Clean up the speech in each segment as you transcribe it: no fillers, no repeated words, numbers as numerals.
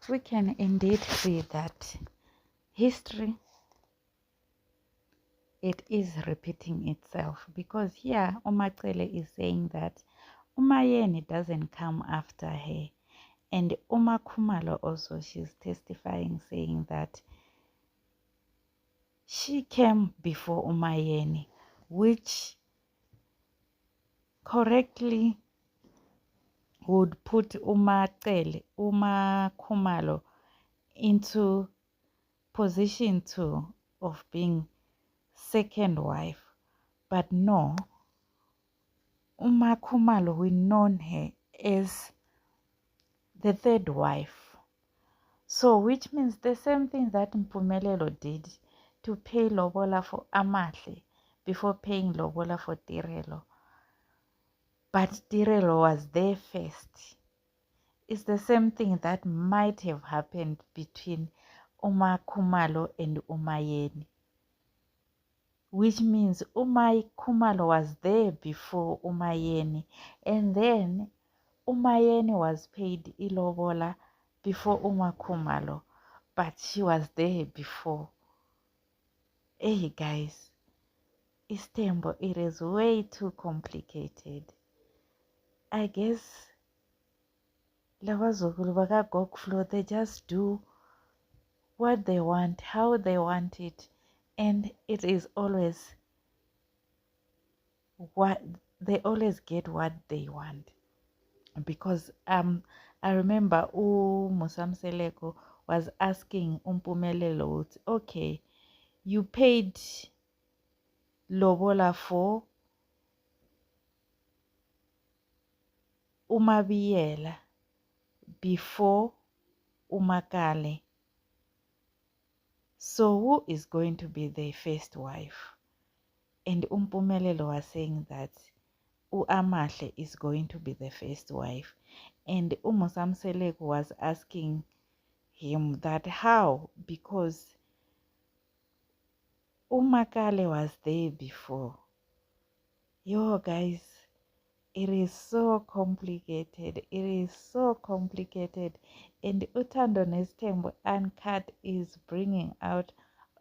we can indeed see that history, it is repeating itself, because here uMacele is saying that uMayeni doesn't come after her, and uMakhumalo also, she's testifying saying that she came before uMayeni, which correctly would put uMakhumalo into position 2 of being second wife. But no, uMakhumalo, we known her as the third wife. So which means the same thing that Mpumelelo did to pay lobola for Amahle before paying lobola for Tirelo. But Tirelo was there first. It's the same thing that might have happened between uMakhumalo and uMayeni. Which means uMakhumalo was there before uMayeni, and then uMayeni was paid ilobola before uMakhumalo, but she was there before. Hey guys, Istembo, it is way too complicated. I guess labazukulu bakaGokflow, they just do what they want, how they want it, and it is always what they always get what they want. Because I remember Musamseleko was asking Mpumelelo, okay, you paid lobola for uMabiyela before uMakale, so who is going to be the first wife? And Mpumelelo was saying that uAmahle is going to be the first wife, and Musamseleko was asking him that how, because uMakale was there before. Yo guys, it is so complicated, it is so complicated, and Uthando Nestembo Uncut is bringing out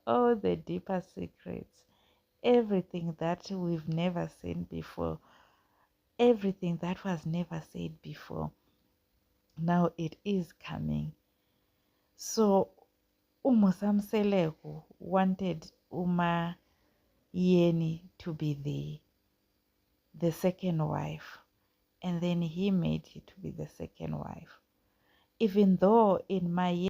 all the deeper secrets, everything that we've never seen before, everything that was never said before. Now it is coming. So Musamseleko wanted uMayeni to be the second wife, and then he made it to be the second wife, even though in my